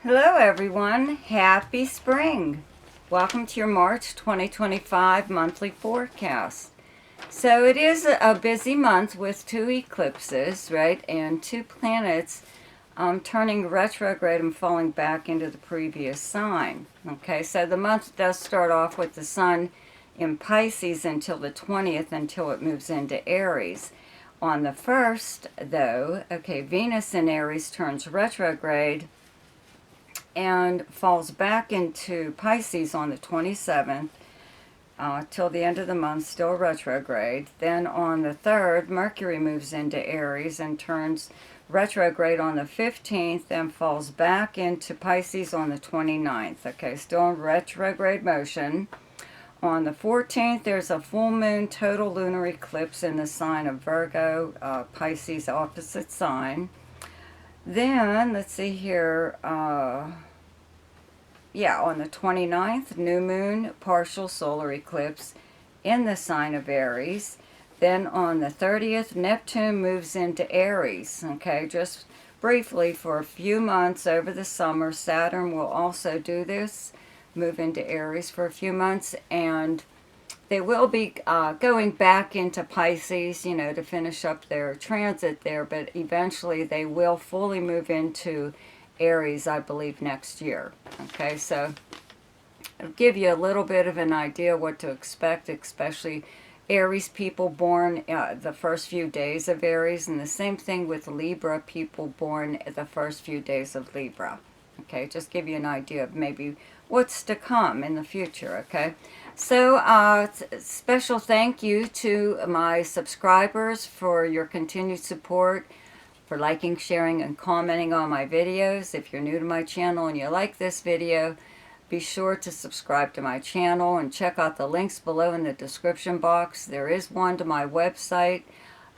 Hello everyone, happy spring. Welcome to your March 2025 monthly forecast. So it is a busy month with two eclipses, right? And two planets turning retrograde and falling back into the previous sign. Okay, so the month does start off with the sun in Pisces until the 20th, until it moves into Aries. On the 1st, though, okay, Venus in Aries turns retrograde and falls back into Pisces on the 27th till the end of the month, still retrograde. Then on the 3rd, Mercury moves into Aries and turns retrograde on the 15th and falls back into Pisces on the 29th. Okay, still in retrograde motion. On the 14th, there's a full moon total lunar eclipse in the sign of Virgo, Pisces opposite sign. Then, let's see here, on the 29th, new moon, partial solar eclipse in the sign of Aries. Then on the 30th, Neptune moves into Aries. Okay, just briefly for a few months over the summer, Saturn will also do this, move into Aries for a few months, and they will be going back into Pisces, to finish up their transit there, but eventually they will fully move into Aries, I believe, next year. Okay, so it'll give you a little bit of an idea what to expect, especially Aries people born the first few days of Aries, and the same thing with Libra people born the first few days of Libra. Okay, just give you an idea of maybe what's to come in the future, okay? So, special thank you to my subscribers for your continued support, for liking, sharing, and commenting on my videos. If you're new to my channel and you like this video, be sure to subscribe to my channel and check out the links below in the description box. There is one to my website,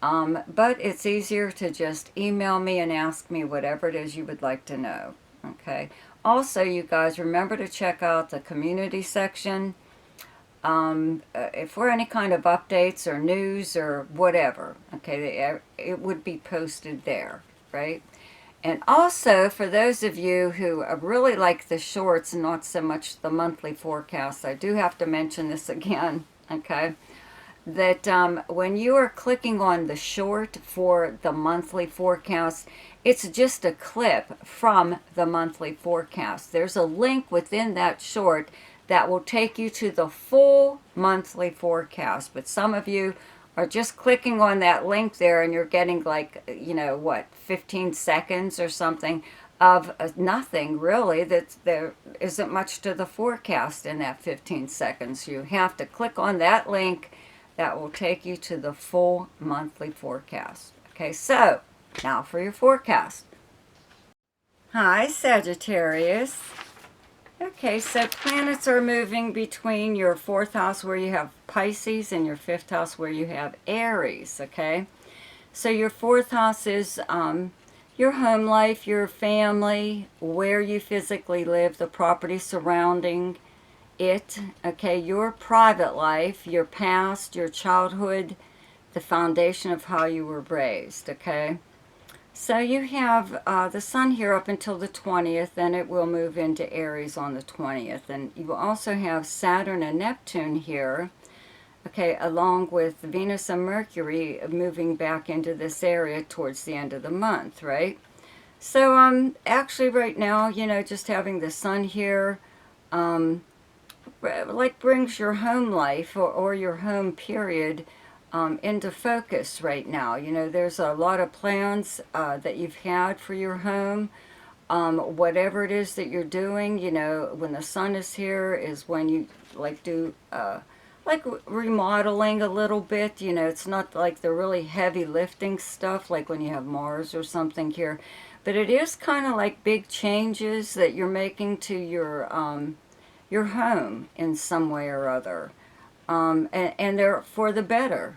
but it's easier to just email me and ask me whatever it is you would like to know. Okay. Also, you guys, remember to check out the community section for any kind of updates or news or whatever. Okay, it would be posted there, right? And also, for those of you who really like the shorts and not so much the monthly forecast, I do have to mention this again, okay? That when you are clicking on the short for the monthly forecast, it's just a clip from the monthly forecast. There's a link within that short that will take you to the full monthly forecast. But some of you are just clicking on that link there and you're getting 15 seconds or something of nothing really. That there isn't much to the forecast in that 15 seconds. You have to click on that link that will take you to the full monthly forecast. Okay, so now for your forecast. Hi, Sagittarius. Okay, so planets are moving between your 4th house where you have Pisces and your 5th house where you have Aries, okay? So your 4th house is your home life, your family, where you physically live, the property surrounding it, okay? Your private life, your past, your childhood, the foundation of how you were raised, okay? So you have the sun here up until the 20th, then it will move into Aries on the 20th. And you will also have Saturn and Neptune here, okay, along with Venus and Mercury moving back into this area towards the end of the month, right? So actually right now, just having the sun here, brings your home life or your home period into focus right now. There's a lot of plans that you've had for your home. Whatever it is that you're doing, when the sun is here is when you do remodeling a little bit. It's not like the really heavy lifting stuff like when you have Mars or something here. But it is kind of like big changes that you're making to your home in some way or other. And they're for the better,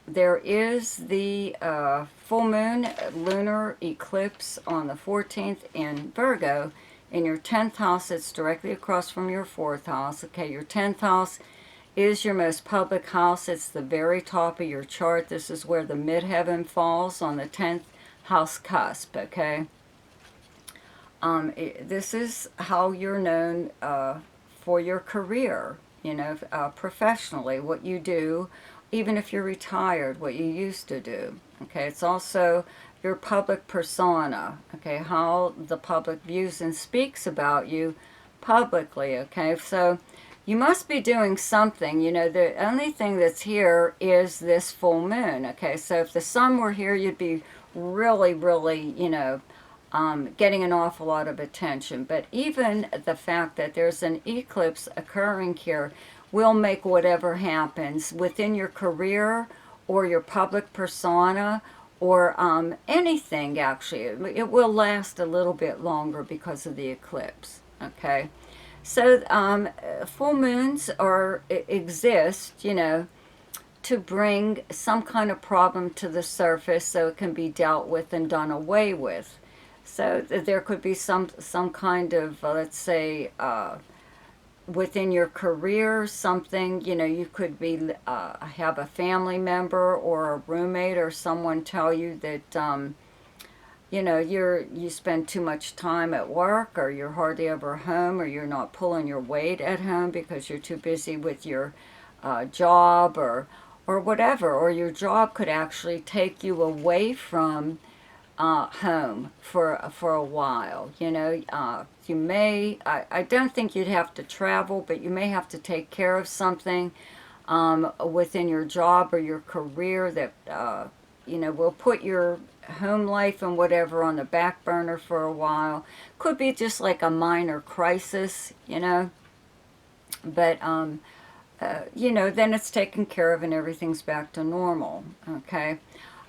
There is the full moon lunar eclipse on the 14th in Virgo. In your 10th house, it's directly across from your 4th house. Okay, your 10th house is your most public house. It's the very top of your chart. This is where the midheaven falls on the 10th house cusp, okay? This is how you're known for your career, professionally, what you do, even if you're retired, what you used to do. Okay, it's also your public persona, okay, how the public views and speaks about you publicly, okay? So you must be doing something. The only thing that's here is this full moon, okay? So if the sun were here, you'd be really, really, getting an awful lot of attention. But even the fact that there's an eclipse occurring here will make whatever happens within your career or your public persona or anything, actually. It will last a little bit longer because of the eclipse, okay? So full moons exist, to bring some kind of problem to the surface so it can be dealt with and done away with. So there could be some kind of, let's say, within your career, something, you could be have a family member or a roommate or someone tell you that, you spend too much time at work, or you're hardly ever home, or you're not pulling your weight at home because you're too busy with your job or whatever, or your job could actually take you away from home for a while. You may, I don't think you'd have to travel, but you may have to take care of something within your job or your career that will put your home life and whatever on the back burner for a while. Could be just like a minor crisis, but then it's taken care of and everything's back to normal, okay?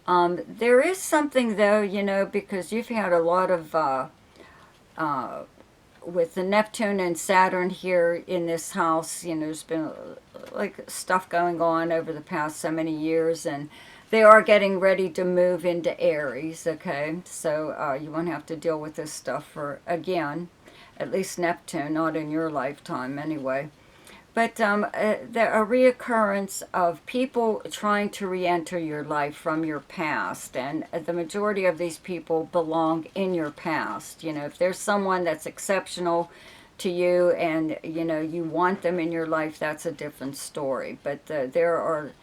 There is something, though, because you've had a lot of, with the Neptune and Saturn here in this house, there's been like stuff going on over the past so many years, and they are getting ready to move into Aries, okay? So you won't have to deal with this stuff for, again, at least Neptune, not in your lifetime anyway. But there a reoccurrence of people trying to re-enter your life from your past, and the majority of these people belong in your past. If there's someone that's exceptional to you and you want them in your life, that's a different story. But there's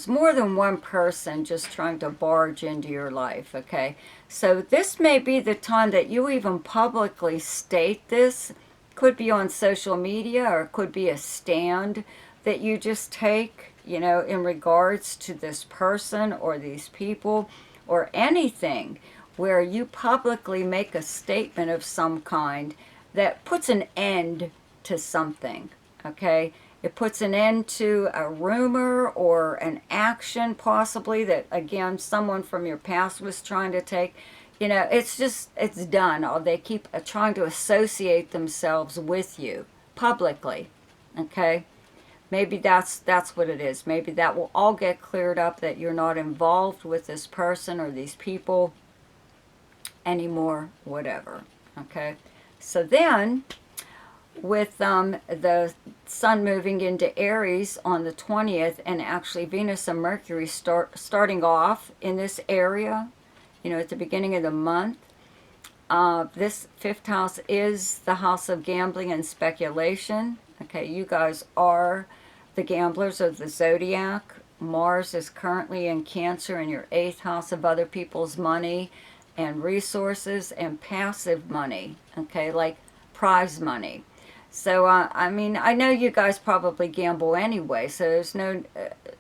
more than one person just trying to barge into your life, okay? So this may be the time that you even publicly state this. Could be on social media, or it could be a stand that you just take, in regards to this person or these people or anything, where you publicly make a statement of some kind that puts an end to something, okay? It puts an end to a rumor or an action possibly that, again, someone from your past was trying to take. It's done. They keep trying to associate themselves with you publicly, okay? Maybe that's what it is. Maybe that will all get cleared up, that you're not involved with this person or these people anymore, whatever, okay? So then, with the sun moving into Aries on the 20th, and actually Venus and Mercury starting off in this area, at the beginning of the month. This fifth house is the house of gambling and speculation. Okay, you guys are the gamblers of the Zodiac. Mars is currently in Cancer in your 8th house of other people's money and resources and passive money, okay, like prize money. So, I know you guys probably gamble anyway, so there's no,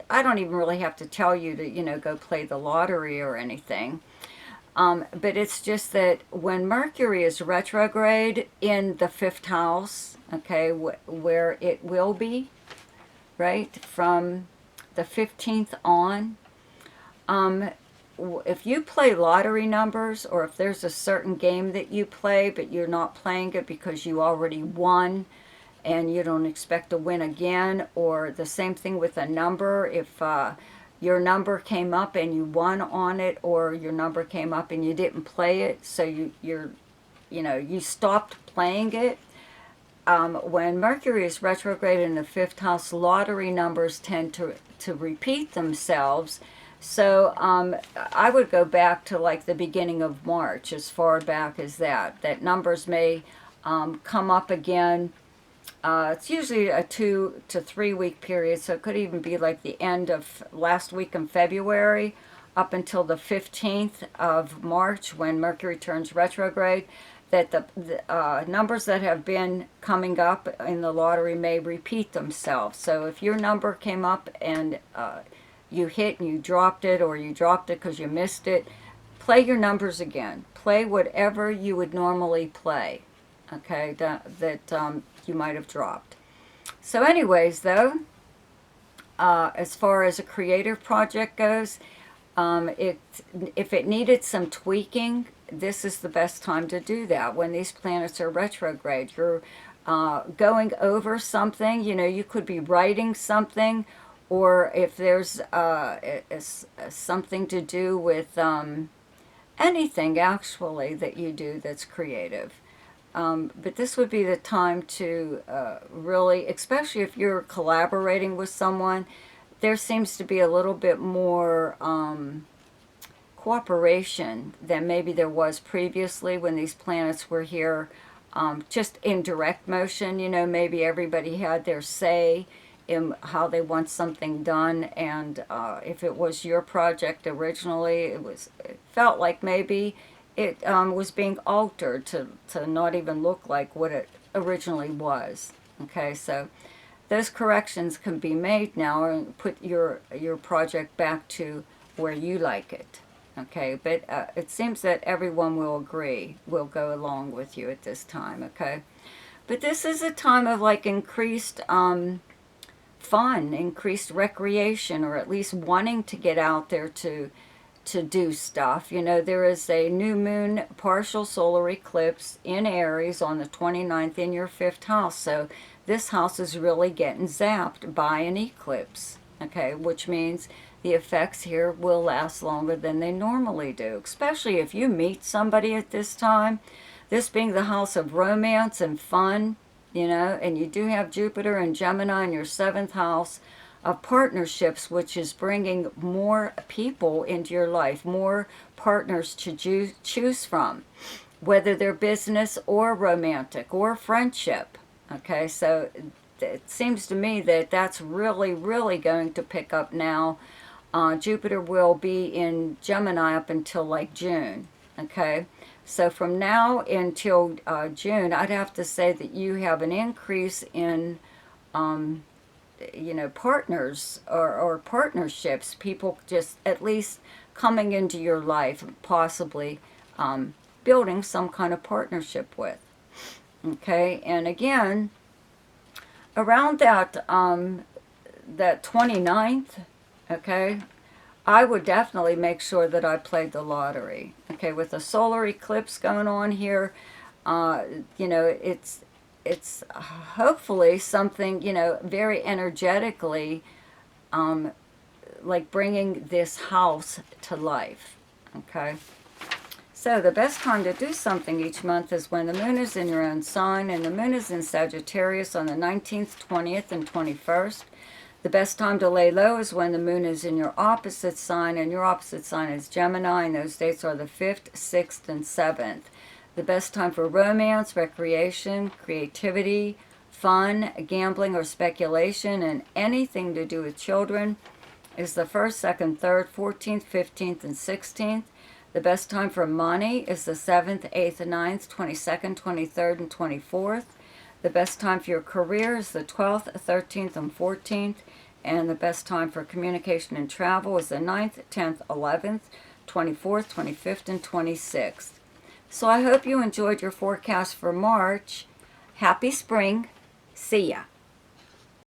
I don't even really have to tell you to, go play the lottery or anything. But it's just that when Mercury is retrograde in the 5th house, okay, where it will be, right, from the 15th on, if you play lottery numbers, or if there's a certain game that you play, but you're not playing it because you already won and you don't expect to win again, or the same thing with a number, if your number came up and you won on it, or your number came up and you didn't play it, so you stopped playing it. When Mercury is retrograde in the 5th house, lottery numbers tend to repeat themselves. So I would go back to like the beginning of March, as far back as that. That numbers may come up again. It's usually a 2 to 3 week period, so it could even be like the end of last week in February up until the 15th of March when Mercury turns retrograde, that the numbers that have been coming up in the lottery may repeat themselves. So if your number came up and you hit and you dropped it, or you dropped it because you missed it, play your numbers again. Play whatever you would normally play, okay, that you might have dropped. So anyways, though, as far as a creative project goes, if it needed some tweaking, this is the best time to do that. When these planets are retrograde, you're going over something. You know, you could be writing something, or if there's something to do with anything actually that you do that's creative. But this would be the time to really, especially if you're collaborating with someone, there seems to be a little bit more cooperation than maybe there was previously when these planets were here just in direct motion. You know, maybe everybody had their say in how they want something done, and if it was your project originally, it felt like maybe it was being altered to not even look like what it originally was. Okay, so those corrections can be made now and put your project back to where you like it. Okay, but it seems that everyone will agree, will go along with you at this time. Okay, but this is a time of like increased fun, increased recreation, or at least wanting to get out there to do stuff. You know, there is a new moon partial solar eclipse in Aries on the 29th in your 5th house. So this house is really getting zapped by an eclipse, okay, which means the effects here will last longer than they normally do, especially if you meet somebody at this time. This being the house of romance and fun, you know, and you do have Jupiter and Gemini in your 7th house of partnerships, which is bringing more people into your life, more partners to choose from, whether they're business or romantic or friendship. Okay, so it seems to me that that's really, really going to pick up now. Jupiter will be in Gemini up until like June. Okay, so from now until June, I'd have to say that you have an increase in you know, partners or partnerships, people just at least coming into your life, possibly building some kind of partnership with. Okay, and again, around that that 29th, okay, I would definitely make sure that I played the lottery. Okay, with a solar eclipse going on here, you know, it's hopefully something, you know, very energetically like bringing this house to life. Okay, so the best time to do something each month is when the moon is in your own sign, and the moon is in Sagittarius on the 19th, 20th, and 21st. The best time to lay low is when the moon is in your opposite sign, and your opposite sign is Gemini, and those dates are the 5th, 6th, and 7th. The best time for romance, recreation, creativity, fun, gambling, or speculation, and anything to do with children is the 1st, 2nd, 3rd, 14th, 15th, and 16th. The best time for money is the 7th, 8th, 9th, 22nd, 23rd, and 24th. The best time for your career is the 12th, 13th, and 14th. And the best time for communication and travel is the 9th, 10th, 11th, 24th, 25th, and 26th. So I hope you enjoyed your forecast for March. Happy spring. See ya.